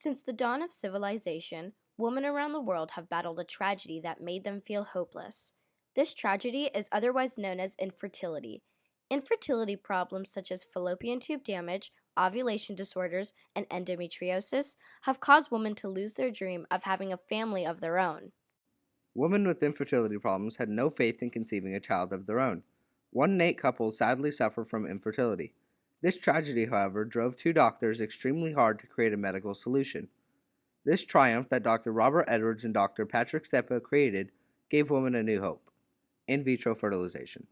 Since the dawn of civilization, women around the world have battled a tragedy that made them feel hopeless. This tragedy is otherwise known as infertility. Infertility problems such as fallopian tube damage, ovulation disorders, and endometriosis have caused women to lose their dream of having a family of their own. Women with infertility problems had no faith in conceiving a child of their own. 1 in 8 couples sadly suffer from infertility. This tragedy, however, drove 2 doctors extremely hard to create a medical solution. This triumph that Dr. Robert Edwards and Dr. Patrick Steppa created gave women a new hope: in vitro fertilization.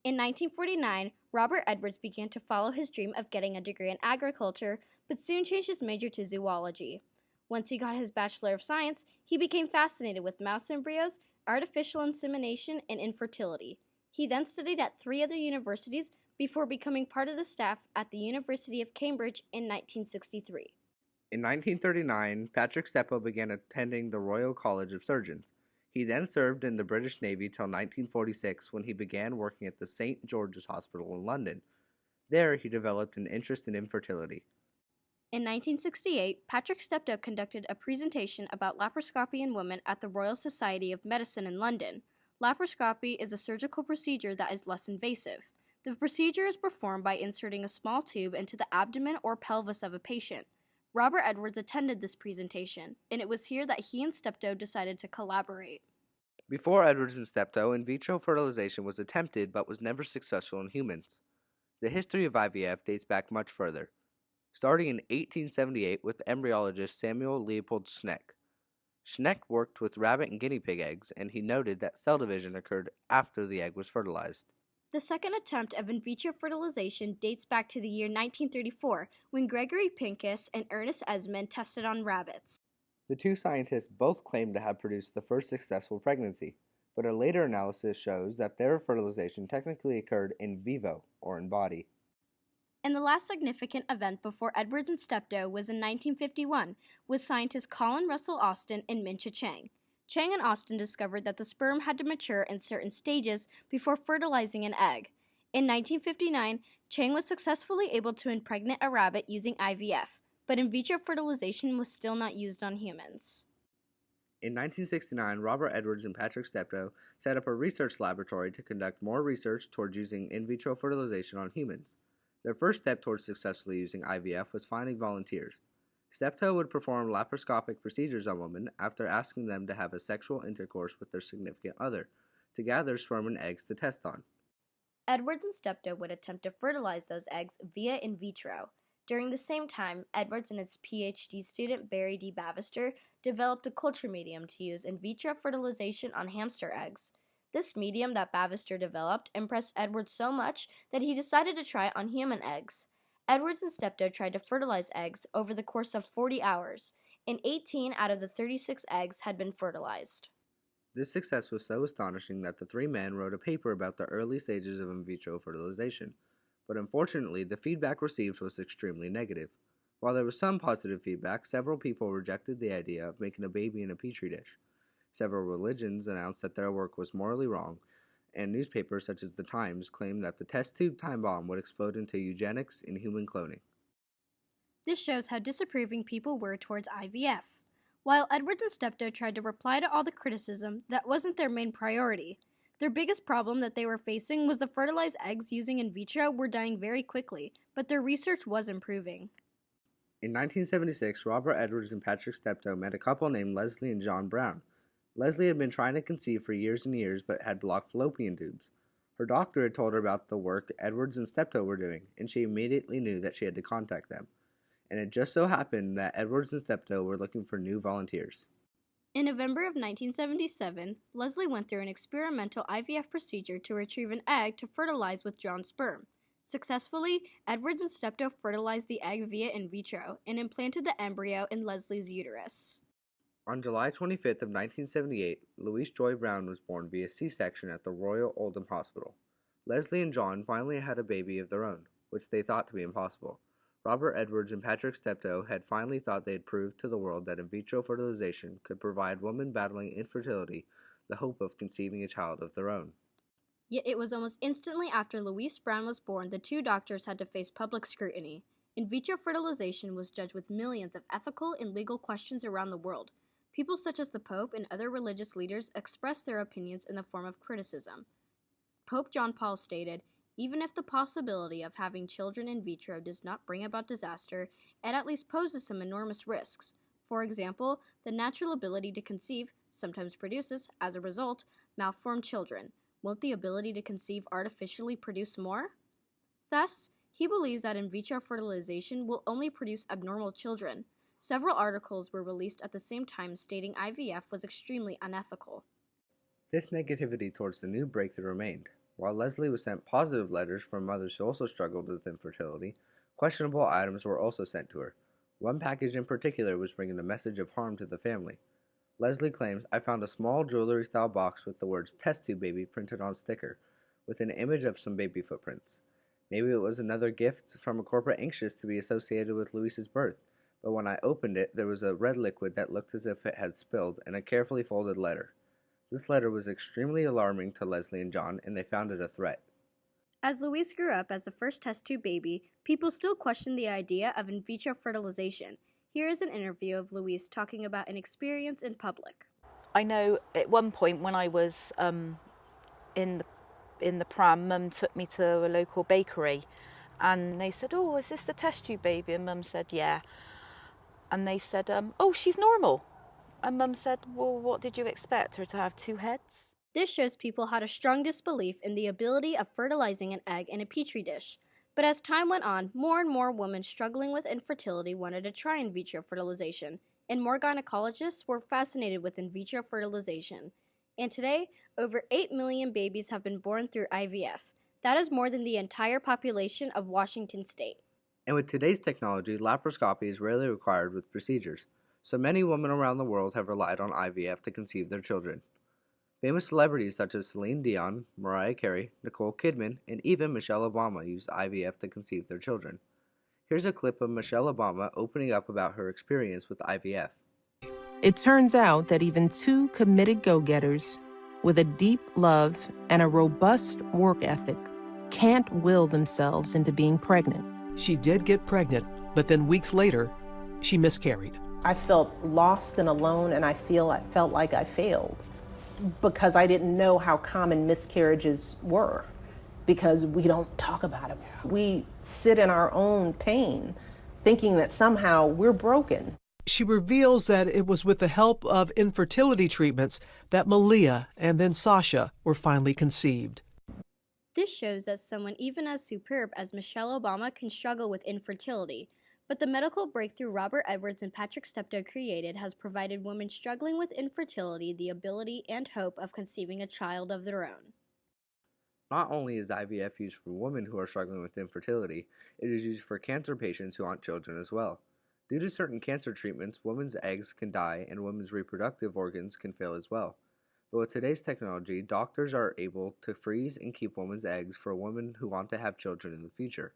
In 1949, Robert Edwards began to follow his dream of getting a degree in agriculture, but soon changed his major to zoology. Once he got his Bachelor of Science, he became fascinated with mouse embryos, artificial insemination, and infertility. He then studied at 3 other universities before becoming part of the staff at the University of Cambridge in 1963. In 1939, Patrick Steppa began attending the Royal College of Surgeons. He then served in the British Navy till 1946, when he began working at the St. George's Hospital in London. There, he developed an interest in infertility. In 1968, Patrick Steptoe conducted a presentation about laparoscopy in women at the Royal Society of Medicine in London. Laparoscopy is a surgical procedure that is less invasive. The procedure is performed by inserting a small tube into the abdomen or pelvis of a patient. Robert Edwards attended this presentation, and it was here that he and Steptoe decided to collaborate. Before Edwards and Steptoe, in vitro fertilization was attempted but was never successful in humans. The history of IVF dates back much further, starting in 1878 with embryologist Samuel Leopold Schneck. Schneck worked with rabbit and guinea pig eggs, and he noted that cell division occurred after the egg was fertilized. The second attempt of in vitro fertilization dates back to the year 1934, when Gregory Pincus and Ernest Esmond tested on rabbits. The 2 scientists both claimed to have produced the first successful pregnancy, but a later analysis shows that their fertilization technically occurred in vivo, or in body. And the last significant event before Edwards and Steptoe was in 1951, with scientists Colin Russell Austin and Mincha Chang. Chang and Austin discovered that the sperm had to mature in certain stages before fertilizing an egg. In 1959, Chang was successfully able to impregnate a rabbit using IVF, but in vitro fertilization was still not used on humans. In 1969, Robert Edwards and Patrick Steptoe set up a research laboratory to conduct more research towards using in vitro fertilization on humans. Their first step towards successfully using IVF was finding volunteers. Steptoe would perform laparoscopic procedures on women after asking them to have a sexual intercourse with their significant other, to gather sperm and eggs to test on. Edwards and Steptoe would attempt to fertilize those eggs via in vitro. During the same time, Edwards and his PhD student Barry D. Bavister developed a culture medium to use in vitro fertilization on hamster eggs. This medium that Bavister developed impressed Edwards so much that he decided to try it on human eggs. Edwards and Steptoe tried to fertilize eggs over the course of 40 hours, and 18 out of the 36 eggs had been fertilized. This success was so astonishing that the 3 men wrote a paper about the early stages of in vitro fertilization, but unfortunately the feedback received was extremely negative. While there was some positive feedback, several people rejected the idea of making a baby in a petri dish. Several religions announced that their work was morally wrong, and newspapers such as The Times claimed that the test tube time bomb would explode into eugenics and human cloning. This shows how disapproving people were towards IVF. While Edwards and Steptoe tried to reply to all the criticism, that wasn't their main priority. Their biggest problem that they were facing was the fertilized eggs using in vitro were dying very quickly, but their research was improving. In 1976, Robert Edwards and Patrick Steptoe met a couple named Leslie and John Brown. Leslie had been trying to conceive for years and years, but had blocked fallopian tubes. Her doctor had told her about the work Edwards and Steptoe were doing, and she immediately knew that she had to contact them. And it just so happened that Edwards and Steptoe were looking for new volunteers. In November of 1977, Leslie went through an experimental IVF procedure to retrieve an egg to fertilize with John's sperm. Successfully, Edwards and Steptoe fertilized the egg via in vitro and implanted the embryo in Leslie's uterus. On July 25th of 1978, Louise Joy Brown was born via C-section at the Royal Oldham Hospital. Leslie and John finally had a baby of their own, which they thought to be impossible. Robert Edwards and Patrick Steptoe had finally thought they had proved to the world that in vitro fertilization could provide women battling infertility the hope of conceiving a child of their own. Yet it was almost instantly after Louise Brown was born the 2 doctors had to face public scrutiny. In vitro fertilization was judged with millions of ethical and legal questions around the world. People such as the Pope and other religious leaders expressed their opinions in the form of criticism. Pope John Paul stated, "Even if the possibility of having children in vitro does not bring about disaster, it at least poses some enormous risks. For example, the natural ability to conceive sometimes produces, as a result, malformed children. Won't the ability to conceive artificially produce more?" Thus, he believes that in vitro fertilization will only produce abnormal children. Several articles were released at the same time stating IVF was extremely unethical. This negativity towards the new breakthrough remained. While Leslie was sent positive letters from mothers who also struggled with infertility, questionable items were also sent to her. One package in particular was bringing a message of harm to the family. Leslie claims, "I found a small jewelry-style box with the words test tube baby printed on a sticker, with an image of some baby footprints. Maybe it was another gift from a corporate anxious to be associated with Louise's birth, but when I opened it, there was a red liquid that looked as if it had spilled and a carefully folded letter." This letter was extremely alarming to Leslie and John, and they found it a threat. As Louise grew up as the first test tube baby, people still questioned the idea of in vitro fertilization. Here is an interview of Louise talking about an experience in public. I know at one point when I was in the pram, Mum took me to a local bakery, and they said, "Oh, is this the test tube baby?" And Mum said, "Yeah." And they said, "Oh, she's normal." And Mum said, "Well, what did you expect her to have, two heads?" This shows people had a strong disbelief in the ability of fertilizing an egg in a petri dish. But as time went on, more and more women struggling with infertility wanted to try in vitro fertilization, and more gynecologists were fascinated with in vitro fertilization. And today, over 8 million babies have been born through IVF. That is more than the entire population of Washington state. And with today's technology, laparoscopy is rarely required with procedures, so many women around the world have relied on IVF to conceive their children. Famous celebrities such as Celine Dion, Mariah Carey, Nicole Kidman, and even Michelle Obama used IVF to conceive their children. Here's a clip of Michelle Obama opening up about her experience with IVF. It turns out that even two committed go-getters with a deep love and a robust work ethic can't will themselves into being pregnant. She did get pregnant, but then weeks later, she miscarried. I felt lost and alone, and I felt like I failed because I didn't know how common miscarriages were, because we don't talk about it. We sit in our own pain, thinking that somehow we're broken. She reveals that it was with the help of infertility treatments that Malia and then Sasha were finally conceived. This shows that someone even as superb as Michelle Obama can struggle with infertility, but the medical breakthrough Robert Edwards and Patrick Steptoe created has provided women struggling with infertility the ability and hope of conceiving a child of their own. Not only is IVF used for women who are struggling with infertility, it is used for cancer patients who want children as well. Due to certain cancer treatments, women's eggs can die and women's reproductive organs can fail as well. But with today's technology, doctors are able to freeze and keep women's eggs for women who want to have children in the future.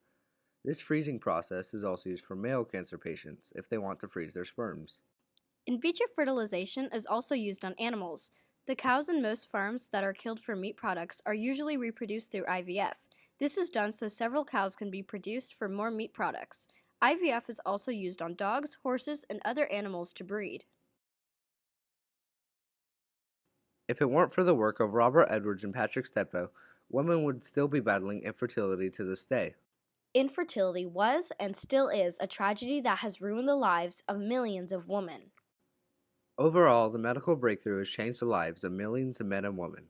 This freezing process is also used for male cancer patients if they want to freeze their sperms. In vitro fertilization is also used on animals. The cows in most farms that are killed for meat products are usually reproduced through IVF. This is done so several cows can be produced for more meat products. IVF is also used on dogs, horses, and other animals to breed. If it weren't for the work of Robert Edwards and Patrick Steptoe, women would still be battling infertility to this day. Infertility was and still is a tragedy that has ruined the lives of millions of women. Overall, the medical breakthrough has changed the lives of millions of men and women.